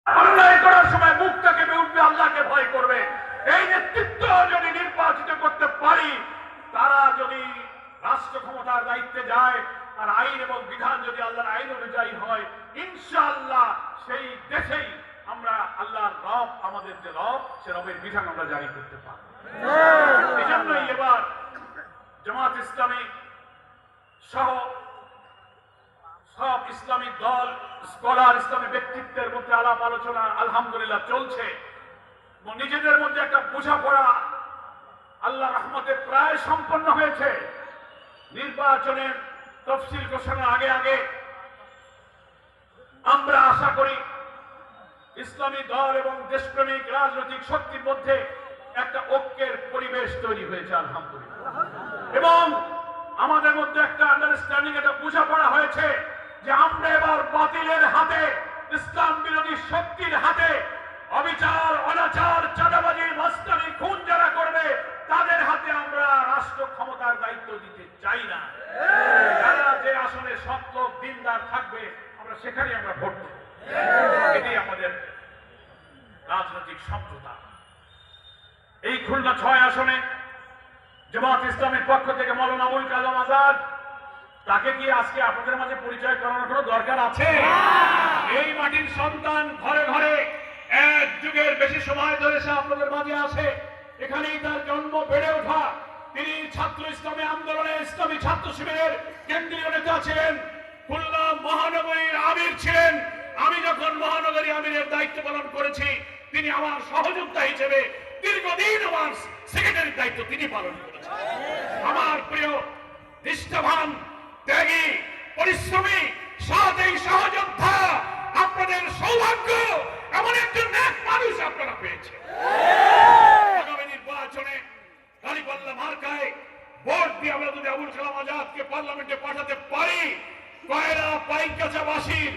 অন্যায় করার সময় মুখটা কেঁপে উঠবে, আল্লাহকে ভয় করবে। এই নেতৃত্ব যদি নির্বাচিত করতে পারি, তারা যদি রাষ্ট্র ক্ষমতার দায়িত্বে যায় আর আইন এবং বিধান যদি আল্লাহর আইন অনুযায়ী হয়, ইনশাআল্লাহ সেই দেশেই আমরা আল্লাহর রব, আমাদের যে রব, সে রবের বিধান আমরা জারি করতে পারব। এই জন্যই এবার জামাত ইসলামী সহ সব ইসলামিক দল, স্কলার, ইসলামী ব্যক্তিত্বের মধ্যে আলাপ আলোচনা আলহামদুলিল্লাহ চলছে। নিজেদের মধ্যে একটা বোঝাপড়া আল্লাহ রহমতে প্রায় সম্পন্ন হয়েছে। নির্বাচনের তফসিল ঘোষণার আগে আগে আমরা আশা করি ইসলামী দল এবং দেশপ্রেমিক রাজনৈতিক শক্তির মধ্যে একটা ঐক্যের পরিবেশ তৈরি হয়েছে আলহামদুলিল্লাহ, এবং আমাদের মধ্যে একটা আন্ডারস্ট্যান্ডিং, একটা বোঝাপড়া হয়েছে যে আমরা এবার বাতিলের হাতে, ইসলাম বিরোধী শক্তির হাতে, অবিচার, অনাচার, চাঁদাবাজি, মাস্তানি, খুন যারা করবে তাদের হাতে আমরা রাষ্ট্র ক্ষমতার দায়িত্ব দিতে চাই না। যারা যে আসলে সৎ লোক, দিনদার থাকবে, আমরা সেখানে আমরা ভোট দেব। এটাই আমাদের রাজনৈতিক সমঝোতা। এই খুলনা 6 আসনে জামাত ইসলামের পক্ষ থেকে মাওলানা আবুল কালাম আজাদ, তাকে কি আজকে আপনাদের মাঝে পরিচয় করানোর কোনো দরকার আছে? এই মাটির সন্তান, ঘরে ঘরে 1 যুগের বেশি সময় ধরে সে আপনাদের মাঝে আছে। এখানেই তার জন্ম, বেড়ে ওঠা। তিনি ছাত্র ইসলামী আন্দোলনে, ইসলামী ছাত্র শিবিরের কেন্দ্রীয় নেতা ছিলেন, খুলনা মহানগরীর আমির ছিলেন। আমি যখন মহানগরী আমিরের দায়িত্ব পালন করেছি, তিনি আমার সহযোদ্ধা হিসেবে দীর্ঘদিন আমার সেক্রেটারির দায়িত্ব তিনি পালন করেছেন। আমার প্রিয় নিষ্ঠাবান, ত্যাগী, পরিশ্রমী, সৎ এই সহযোদ্ধা, আপনাদের সৌভাগ্য এমন একজন নেক মানুষ আপনারা পেয়েছেন। আগামী নির্বাচনে দাঁড়িপাল্লা মার্কায় ভোট দিয়ে আমরা যদি আবুল কালাম আজাদকে পার্লামেন্টে পাঠাতে পারি, কয়রা পাইকাচাবাসীর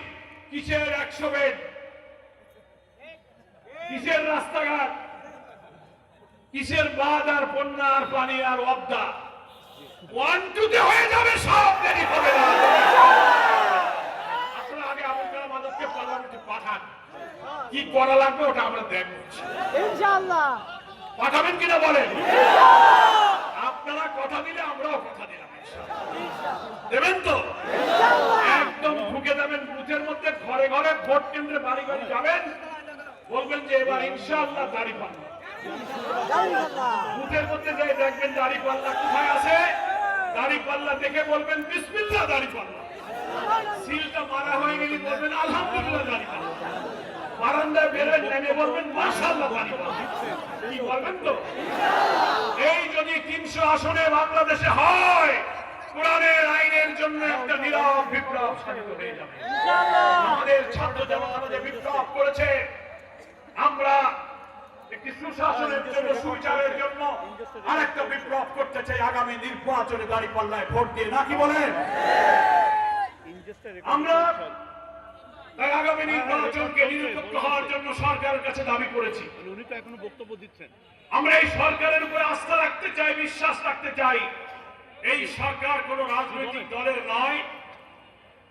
কিসের 100 বেড, কিসের রাস্তাঘাট, কিসের বাঁধ আর বন্যা আর পানি আর অবদা, 1-2 হয়ে যাবে, সব দেরি হবে না। আপনারা আগে আবুল কালাম আজাদকে পার্লামেন্টে পাঠান, কি করা লাগবে ওটা আমরা দেখব ইনশাআল্লাহ। পাঠাবেন কিনা বলেন? আপনারা কথা দিলে আমরাও কথা দিলাম, দেবেন তো? একদম ঢুকে যাবেন বুথের মধ্যে, ঘরে ঘরে, ভোট কেন্দ্রে, বাড়ি বাড়ি যাবেন, বলবেন যে এবার ইনশাআল্লাহ দাঁড়িপাল্লা। বুথের মধ্যে যাই দেখবেন দাঁড়িপাল্লা কোথায় আছে, দাঁড়িপাল্লা দেখে বলবেন বিসমিল্লাহ দাঁড়িপাল্লা। সিলটা মারা হয়ে গেলে বলবেন আলহামদুলিল্লাহ দাঁড়িপাল্লা। বারান্দায় বেরোয় নেমে বলবেন মাশাআল্লাহ দাঁড়িপাল্লা। কি বলবেন তো? এই যদি 300 আসনে বাংলাদেশে হয়, কোরআনের আইনের জন্য একটা নীরব বিপ্লব সাধিত হয়ে যাবে। আমাদের ছাত্র জনতা যে বিপ্লব করেছে, আমরা একটি সুশাসনের জন্য, সুবিচারের জন্য আরেকটা বিপ্লব করতে চাই আগামী নির্বাচনে দাঁড়িপাল্লায় ভোট দিয়ে, নাকি বলেন? আমরা তাই আগামী নির্বাচনকে নিরপেক্ষ হওয়ার জন্য সরকারের কাছে দাবি করেছি। উনি তো এখনো বক্তব্য দিচ্ছেন। আমরা এই সরকারের উপরে আস্থা রাখতে চাই, বিশ্বাস রাখতে চাই। এই সরকার কোন রাজনৈতিক দলের নয়।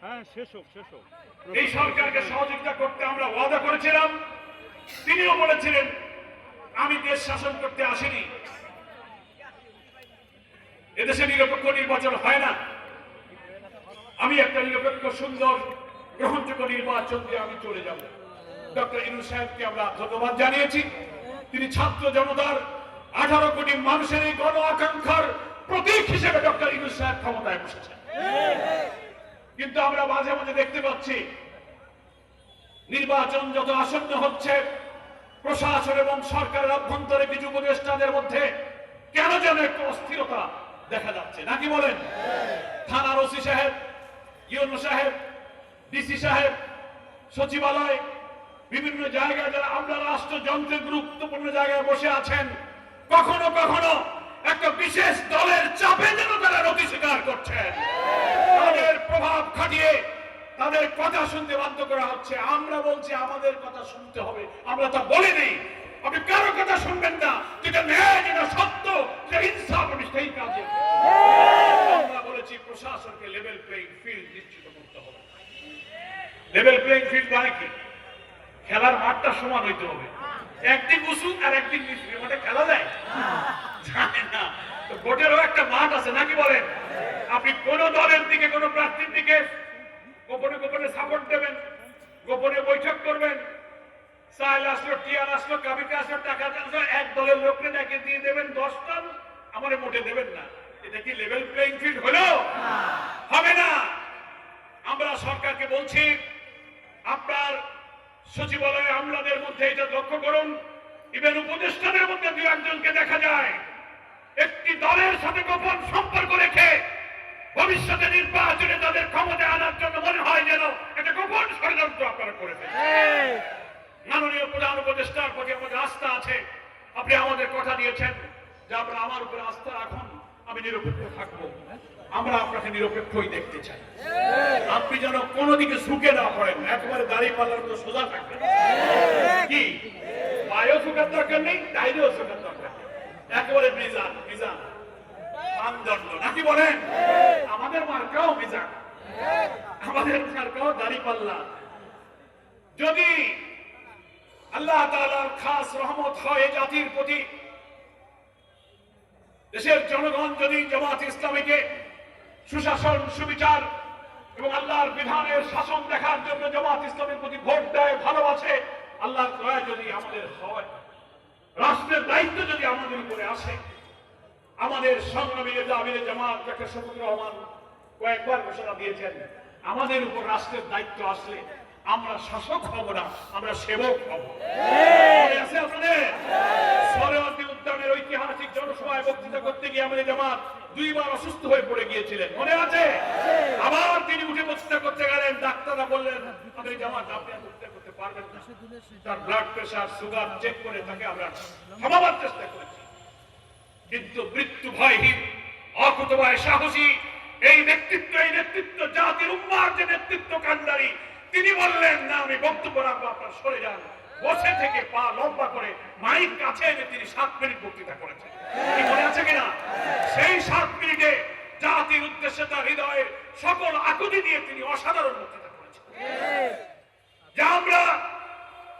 হ্যাঁ, শেষ হোক, শেষ হোক। এই সরকারকে সহযোগিতা করতে আমরা ওয়াদা করেছিলাম। তিনিও বলেছিলেন আমি দেশ শাসন করতে আসিনি, এদেশে নিরপেক্ষ নির্বাচন হয় না, আমি একটা নিরপেক্ষ, সুন্দর, গ্রহণযোগ্য নির্বাচন দিয়ে আমি চলে যাব। ডক্টর ইউনূস সাহেবকে আমরা ধন্যবাদ জানিয়েছি। তিনি ছাত্র জনতার 18 কোটি মানুষের এই গণ আকাঙ্ক্ষার প্রতীক হিসেবে ডক্টর ইউনূস সাহেব ক্ষমতায় বসেছেন। কিন্তু আমরা মাঝে মাঝে দেখতে পাচ্ছি নির্বাচন যত আসন্ন হচ্ছে, প্রশাসন এবং সরকারের অভ্যন্তরে কিছু উপদেষ্টাদের মধ্যে কেন যেন একটু অস্থিরতা দেখা যাচ্ছে, নাকি বলেন? থানার ওসি সাহেব, ইউনো সাহেব, ডিসি সাহেব, সচিবালয়, বিভিন্ন জায়গায় যারা আমরা রাষ্ট্রযন্ত্রের গুরুত্বপূর্ণ জায়গায় বসে আছেন, কখনো কখনো একটা বিশেষ দলের চাপে যেন তারা নথি স্বীকার করছেন, তাদের প্রভাব খাটিয়ে তাদের কথা শুনতে বাধ্য করা হচ্ছে। আমরা বলছি আমাদের কথা শুনতে হবে, আমরা তা বলিনি। আপনি কারো কথা শুনবেন না, যেটা ন্যায়, যেটা সত্য, যেটা ইনসাফ, আমি সেই কাজে আমরা বলেছি প্রশাসনকে লেভেল প্লেইং ফিল্ড নিশ্চিত করতে হবে। লেভেল প্লেইং ফিল্ড মানে কি? খেলার মাঠটা সমান হইতে হবে, একদিন উঁচু আর একদিন নিচু, এর মাঠে খেলা যায় জানেন না। তো ভোটেরও একটা মাঠ আছে নাকি বলেন? আপনি কোন দলের দিকে কোন প্রার্থীর দিকে গোপনে গোপনে সাপোর্ট দেবেন, গোপনে বৈঠক করবেন, চাইল আসলো, টিয়ার আসলো, কাবিকে আসলো, টাকা আসলো, এক দলের লোককে ডেকে দিয়ে দেবেন 10 টন, আমারে মোটে দেবেন না। এটা কি লেভেল প্লেইং ফিল্ড হলো? হবে না। আমরা সরকারকে বলছি, আপনার সচিবালয়ে আমলাদের মধ্যে এটা লক্ষ্য করুন, ইভেন উপদেষ্টাদের মধ্যে দু একজনকে দেখা যায় একটি দলের সাথে গোপন সম্পর্ক রেখে ভবিষ্যতে নির্বাচনে তাদের ক্ষমতায় আনার জন্য মনে হয় যেন একটা গোপন ষড়যন্ত্র আপনারা করে ফেলেছেন। মাননীয় প্রধান উপদেষ্টার প্রতি আমাদের আস্থা আছে, আপনি আমাদের কথা দিয়েছেন যে আপনারা আমার উপরে আস্থা রাখুন, আমি নিরপেক্ষ থাকবো। আমরা আপনাকে নিরপেক্ষই দেখতে চাই। আপনি যেন কোনো দিকে ঝুঁকে না পড়েন, একেবারে দাঁড়িয়ে পাল্লার মতো সোজা থাকবেন। কি পায়েও ঝুঁকার দরকার নেই, দাঁড়িয়েও ঝুঁকার দরকার নেই, একেবারে মিজান মিজান মানদণ্ড নাকি বলেন? আমাদের মার্কাও মিজান, আমাদের মার্কাও দাঁড়িয়ে পাল্লা। যদি আল্লাহ তাআলার খাস রহমত হয় এই জাতির প্রতি, দেশের জনগণ যদি জামাত ইসলামীকে সুশাসন, সুবিচার এবং আল্লাহর বিধানের শাসন দেখার জন্য জামাত ইসলামের প্রতি ভোট দেয়, ভালোবাসে, আল্লাহর দয়া যদি আমাদের হয়, রাষ্ট্রের দায়িত্ব যদি আমাদের উপরে আসে, আমাদের সংগ্রামী নেতা আমিরে জামাত ডক্টর শফিকুর রহমান কয়েকবার ঘোষণা দিয়েছেন, আমাদের উপর রাষ্ট্রের দায়িত্ব আসলে আমরা শাসক হব না, আমরা সেবক হব। মনে আছে আপনাদের? সরোয়ার্দী উদ্যানের ঐতিহাসিক জনসভায় বক্তৃতা করতে গিয়ে আমিরে জামাত 2 বার অসুস্থ হয়ে পড়ে গিয়েছিলেন, মনে আছে? আবার তিনি উঠে বক্তৃতা করতে গেলেন, ডাক্তাররা বললেন আমিরে জামাত আপনি আর বক্তৃতা করতে পারবেন না, তার ব্লাড প্রেশার, সুগার চেক করে তাকে আমরা থামাবার চেষ্টা করেছি। কিন্তু মৃত্যু ভয়হীন, অকুতোভয় সাহসী এই নেতৃত্ব জাতির উম্মার যে নেতৃত্ব কান্ডারি, তিনি বললেন না আমি বক্তব্য রাখবো, আপনার সরে যান। বসে থেকে পা লম্বা করে মাইক কাছে এনে তিনি 7 মিনিট বক্তৃতা করেছেন, মনে আছে কিনা? সেই 7 মিনিটে জাতির উদ্দেশ্যে তার হৃদয়ের সকল আকুতি দিয়ে তিনি অসাধারণ বক্তৃতা করেছেন। যে আমরা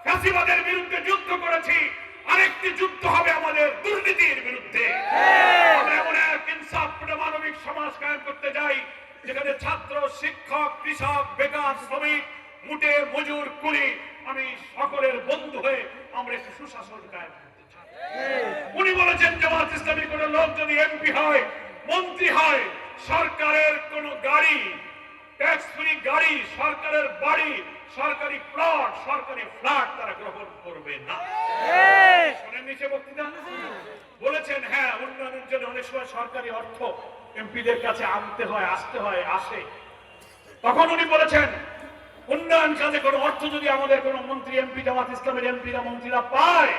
ফ্যাসিবাদের বিরুদ্ধে যুদ্ধ করেছি, আরেকটি যুদ্ধ হবে আমাদের দুর্নীতির বিরুদ্ধে। আমরা এমন এক ইনসাফপূর্ণ মানবিক সমাজ কায়েম করতে যাই যেখানে ছাত্র, শিক্ষক, কৃষক, বেকার, শ্রমিক, মুটে মজুর, কুলি, আমি সকলের বন্ধু হয়ে আমরা একটি সুশাসন কায়েম করতে চাই। উনি বলেছেন জামাত ইসলামী কোন লোক যদি এমপি হয়, মন্ত্রী হয়, সরকারের কোন গাড়ি, ট্যাক্স ফ্রি গাড়ি, সরকারের বাড়ি, সরকারি প্লট, সরকারি ফ্ল্যাট তারা গ্রহণ করবে না। শোনেন নিচে বক্তৃতা বলেছেন, হ্যাঁ উন্নয়নের জন্য অনেক সময় সরকারি অর্থ এমপিদের কাছে আনতে হয়, আসতে হয়, আসে। তখন উনি বলেছেন উন্নয়ন কাজে কোনো অর্থ যদি আমাদের কোনো মন্ত্রী, এমপি, জামাত ইসলামের এমপিরা, মন্ত্রীরা পায়,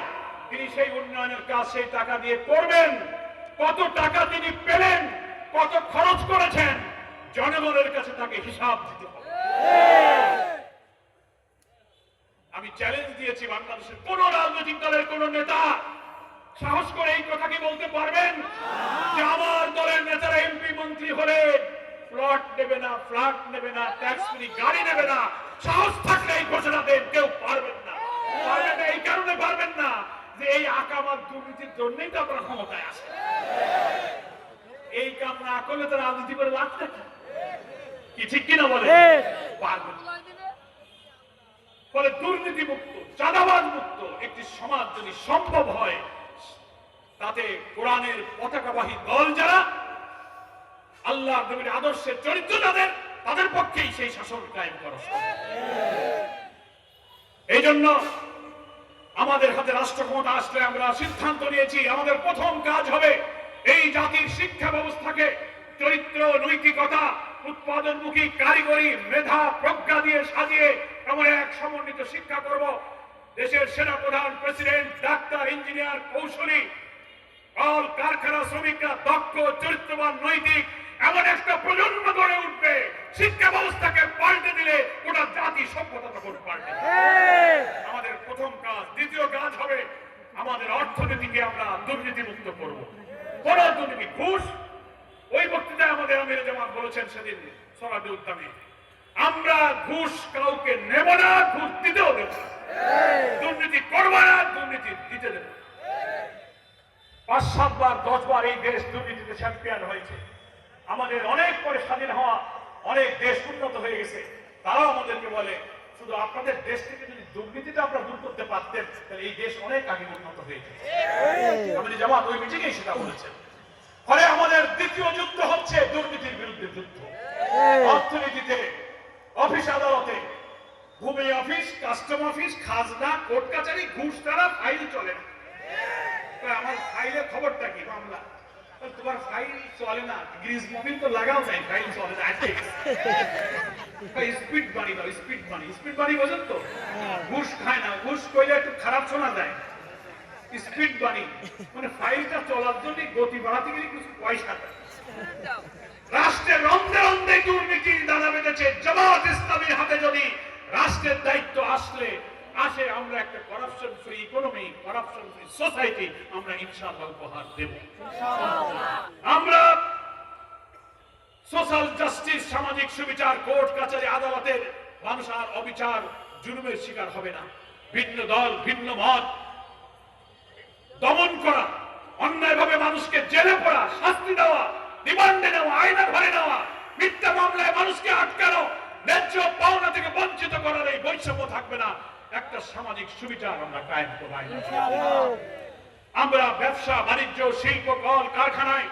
তিনি সেই উন্নয়নের কাজ সেই টাকা দিয়ে করবেন। কত টাকা তিনি পেলেন, কত খরচ করেছেন, জনগণের কাছে তাকে হিসাব দিতে হবে। আমি চ্যালেঞ্জ দিয়েছি, বাংলাদেশের কোন রাজনৈতিক দলের কোন নেতা সাহস করে এই কথা কি বলতে পারবেন যে আমার দলের নেতারা এমপি, মন্ত্রী হলে প্লট নেবে না, ফ্ল্যাট নেবে না, ট্যাক্স ফ্রি গাড়ি নেবে না? সাহস থাকলে এই ঘোষণা দেন, কেউ পারবেন না। পারবেন না এই কারণে পারবেন না যে এই আকামাত দুর্নীতির জন্যই তো আপনারা ক্ষমতায় আসে। এই কাম না করলে তো রাজনীতি করে লাভ থাকে কি, ঠিক কিনা বলে? পারবেন না। ফলে দুর্নীতি মুক্ত, চাঁদাবাজ মুক্ত একটি সমাজ যদি সম্ভব হয়, তাতে কোরআনের পতাকাবাহী দল যারা, আল্লাহ নবীর আদর্শের চরিত্র যাদের, তাদের পক্ষেই সেই শাসন কায়েম করা সম্ভব। এই জন্য আমাদের হাতে রাষ্ট্র ক্ষমতা আসলে আমরা সিদ্ধান্ত নিয়েছি আমাদের প্রথম কাজ হবে এই জাতির শিক্ষা ব্যবস্থাকে চরিত্র, নৈতিকতা, উৎপাদনমুখী, কারিগরি, মেধা, প্রজ্ঞা দিয়ে সাজিয়ে এমন এক সমন্বিত শিক্ষা করব। দেশের সেনাপ্রধান, প্রেসিডেন্ট, ডাক্তার, ইঞ্জিনিয়ার, কৌশলী, কল কারখানা শ্রমিকরা দক্ষ, চরিত্রবান, নৈতিক এমন একটা প্রজন্ম গড়ে উঠবে। শিক্ষা ব্যবস্থাকে পাল্টে দিলে গোটা জাতি সভ্যতা তখন পাল্টে। আমাদের প্রথম কাজ। দ্বিতীয় কাজ হবে আমাদের অর্থনীতিকে আমরা দুর্নীতি মুক্ত করব। বড় দুর্নীতি, ঘুষ। ওই বক্তৃতায় আমাদের আমিরে জামাত বলেছেন সেদিন সরাদি উদ্যানে, আমরা ঘুষ কাউকে নেব না, ঘুষ দিতেও দেব না। দুর্নীতি করবো না, দুর্নীতি দিতে দেবো। 5-7 বার 10 বার এই দেশ দুর্নীতিতে চ্যাম্পিয়ন হয়েছে। আমাদের অনেক পরে স্বাধীন হওয়া অনেক দেশ উন্নত হয়ে গেছে, তারাও আমাদেরকে বলে শুধু আপনাদের দেশ থেকে যদি দুর্নীতিটা আপনারা দূর করতে পারতেন তাহলে এই দেশ অনেক আগে উন্নত হয়ে যেত। আমাদের জামাত ওই মিটিংয়ে সেটা বলেছেন। ফলে আমাদের দ্বিতীয় যুদ্ধ হচ্ছে দুর্নীতির বিরুদ্ধে যুদ্ধ। অর্থনীতিতে, অফিস আদালতে, ভূমি অফিস, কাস্টম অফিস, খাজনা, কোর্ট কাছারি, ঘুষ ছাড়া ফাইল চলে না। আমার ফাইলের খবরটা কি? মামলা। তোমার ফাইল চলে না, গ্রিজ মোবিল তো লাগাও নাই, ফাইল চলে না। স্পিড বাড়ি দাও, স্পিড বাড়ি। স্পিড বাড়ি বোঝেন তো? ঘুষ খায় না, ঘুষ কইলে একটু খারাপ শোনা যায়। স্পিড বাড়ি মানে ফাইলটা চলার জন্য গতি বাড়াতে গেলে কিছু পয়সা দেয়। রাষ্ট্রের রন্ধে রন্ধে দুর্নীতির দানা বেঁধেছে। জামাত ইসলামীর হাতে যদি রাষ্ট্রের দায়িত্ব আসে, আমরা একটা corruption free economy, corruption free society আমরা ইনশাআল্লাহ উপহার দেব। আমরা সোশ্যাল জাস্টিস, সামাজিক সুবিচার, কোর্ট কাছারি, আদালতের মানুষ আর অবিচার জুলুমের শিকার হবে না। ভিন্ন দল, ভিন্ন মত দমন করা, অন্যায়ভাবে মানুষকে জেলে পড়া, শাস্তি দেওয়া, রিমান্ডে নেওয়া, আয়না ঘরে নেওয়া, মিথ্যা মামলায় মানুষকে আটকানো, ন্যায্য পাওনা থেকে বঞ্চিত করার এই বৈষম্য থাকবে না। একটা সামাজিক সুবিচার আমরা কায়েম করব। আমরা ব্যবসা বাণিজ্য, শিল্প, কল কারখানায়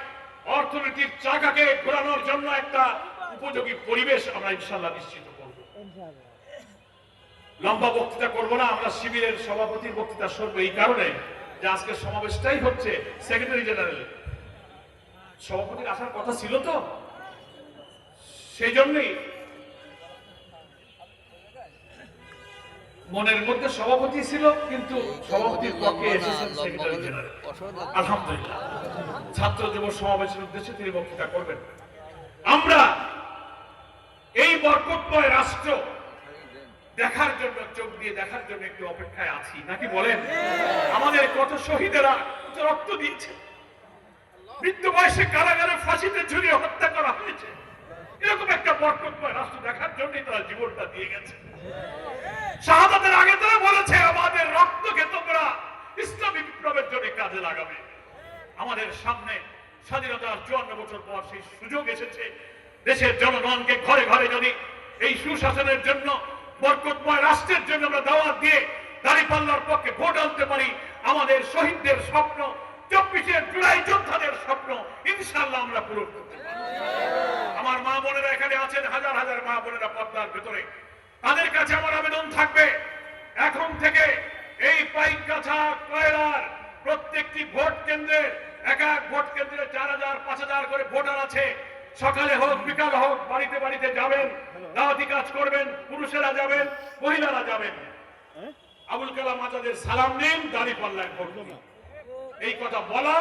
অর্থনীতির চাকাকে ঘোরানোর জন্য একটা উপযোগী পরিবেশ আমরা ইনশাআল্লাহ নিশ্চিত করব। লম্বা বক্তৃতা করব না, আমরা শিবিরের সভাপতির বক্তৃতা শুনবো এই কারণে যে আজকের সমাবেশটাই হচ্ছে সেক্রেটারি জেনারেল। সভাপতির আসার কথা ছিল তো, সেই জন্যই মনের মধ্যে সভাপতি ছিল, কিন্তু সভাপতির পক্ষে এসেছেন সেক্রেটারি জেনারেল। আলহামদুলিল্লাহ, ছাত্র যুব সমাবেশের উদ্দেশ্যে তিনি বক্তৃতা করবেন। আমরা এই বরকতময় রাষ্ট্র দেখার জন্য, চোখ দিয়ে দেখার জন্য একটু অপেক্ষায় আছি, নাকি বলেন? আমাদের কত শহীদেরা কত রক্ত দিয়েছে, মৃত্যু বয়সে কারাগারে ফাঁসিতে ঝুলিয়ে হত্যা করা হয়েছে। এরকম একটা বরকতময় রাষ্ট্র দেখার জন্যই তারা জীবনটা দিয়ে গেছে। শাহাদাতের আগে তারা বলেছে আমাদের রক্তকে তোমরা ইসলামী বিপ্লবের জন্য কাজে লাগাবে। আমাদের সামনে স্বাধীনতার 54 বছর পর সেই সুযোগ এসেছে। দেশের জনগণকে ঘরে ঘরে যদি এই সুশাসনের জন্য, বরকতময় রাষ্ট্রের জন্য আমরা দাওয়াত দিয়ে দাঁড়িপাল্লার পক্ষে ভোট আনতে পারি, আমাদের শহীদদের স্বপ্ন, 24 জুলাই যোদ্ধাদের স্বপ্ন ইনশাআল্লাহ আমরা পূরণ করতে পারি। আমার মা বোনেরা এখানে আছেন, হাজার হাজার মা বোনেরা পর্দার ভেতরে, তাদের কাছে আমার আবেদন থাকবে, এখন থেকে এই পাইকগাছা, কয়লার প্রত্যেকটি ভোট কেন্দ্রের এক এক ভোট কেন্দ্রে 4000, 5000 করে ভোটার আছে। সকালে হোক বিকাল হোক বাড়িতে বাড়িতে যাবেন, দাওয়াতি কাজ করবেন, পুরুষেরা যাবেন, মহিলারা যাবেন। আবুল কালাম আজাদের সালাম নিন, দাঁড়িপাল্লায় ভোট দিন। এই কথা বলা,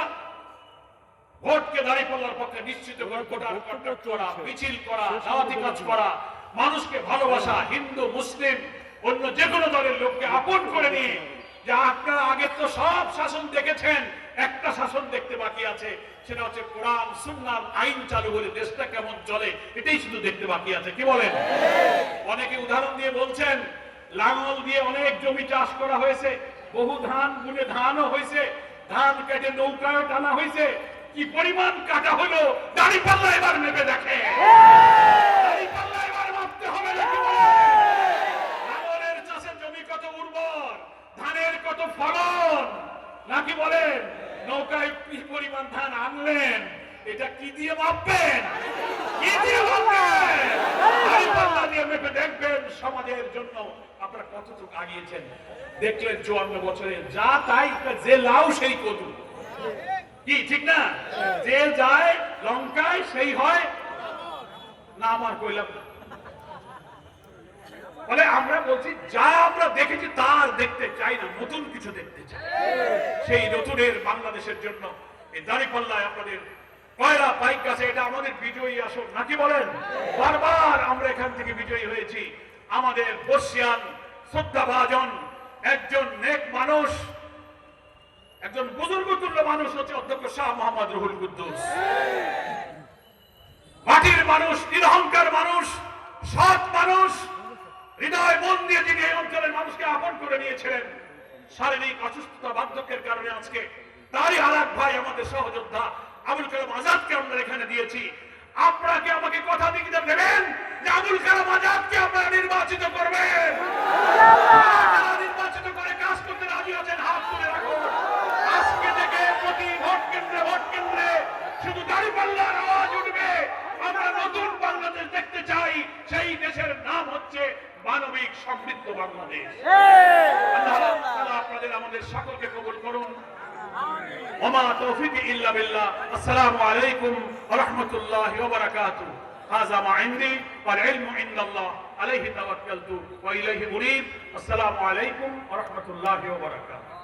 ভোটকে দাঁড়িপাল্লার পক্ষে নিশ্চিত করে ভোটার কন্ট্যাক্ট করা, মিছিল করা, দাওয়াতি কাজ করা, মানুষকে ভালোবাসা, হিন্দু মুসলিম অন্য যে কোনো দলের লোককে আপন করে নিয়ে, যে আপনারা আগে তো সব শাসন দেখেছেন, একটা শাসন দেখতে বাকি আছে, সেটা হচ্ছে কোরআন সুন্নাহর আইন চালু হলে দেশটা কেমন চলে, এটাই শুধু দেখতে বাকি আছে। কি বলেন? অনেকে উদাহরণ দিয়ে বলছেন লাঙল দিয়ে অনেক জমি চাষ করা হয়েছে, বহু ধান বুনে ধানও হয়েছে, ধান কেটে নৌকায় টানা হয়েছে, কি পরিমাণ কাটা হলো দাঁড়িপাল্লা এবার মেপে দেখে। দাঁড়িপাল্লা এবার মাপতে হবে নাকি বলেন? লাঙলের চাষের জমি কত উর্বর, ধানের কত ফলন, নাকি বলেন? নৌকায় কি পরিমাণ ধান আনলেন, এটা কি দিয়ে মাপবেন? কি দিয়ে মাপবেন? দাঁড়িপাল্লা দিয়ে মেপে দেখবেন সমাজের জন্য আপনারা কতটুকু আগিয়েছেন। দেখলেন 54 বছরে যা তাই, যে লাউ সেই কদু, কি ঠিক না? যে যায় লঙ্কায় সেই হয় না, আমার কইলাম না। বলে আমরা বলছি যা আমরা দেখেছি তার দেখতে চাই না, নতুন কিছু দেখতে চাই। সেই নতুনের বাংলাদেশের জন্য এই দাঁড়িপাল্লায় আপনাদের কয়লা পাইকগাছা, এটা আমাদের বিজয়ী আসন, নাকি বলেন? বারবার আমরা এখান থেকে বিজয়ী হয়েছি। আমাদের বর্ষিয়ান শ্রদ্ধাভাজন একজন নেক মানুষ, একজন বুজুর্গতুল্য মানুষ হচ্ছে অধ্যক্ষ শাহ মোহাম্মদ রুহুল কুদ্দুস। মাটির মানুষ, নিরহংকার মানুষ, সৎ মানুষ, হৃদয় মন দিয়ে যিনি এই অঞ্চলের মানুষকে আপন করে নিয়েছিলেন, শারীরিক অসুস্থতা বার্ধক্যের কারণে আজকে তারই আরেক ভাই আমাদের সহযোদ্ধা আবুল কালাম আজাদকে আমরা এখানে দিয়েছি। আপনারা কি আমাকে কথা দিয়ে দেবেন যে আবুল কালাম আজাদকে আপনারা নির্বাচিত করবেন? যারা নির্বাচিত করে কাজ করতে রাজি আছেন হাত তুলে রাখুন। আজকে থেকে প্রতি ভোট কেন্দ্রে শুধু দাঁড়িপাল্লার আওয়াজ উঠবে। আমরা নতুন বাংলাদেশ দেখতে চাই, সেই দেশের নাম হচ্ছে মানবিক সমৃদ্ধ বাংলাদেশ। আল্লাহ তাআলা আপনাদের আমাদের সকলকে কবুল করুন। ওমা তৌফিকি ইল্লা বিল্লাহ। আসসালামু আলাইকুম ওয়া রাহমাতুল্লাহি ওয়া বারাকাতুহু। হাযা মা ইনদি ওয়াল ইলমু ইনদাল্লাহ আলাইহি তাওয়াক্কালতু ওয়া ইলাইহি উনীব। আসসালামু আলাইকুম ওয়া রাহমাতুল্লাহি ওয়া বারাকাতুহু।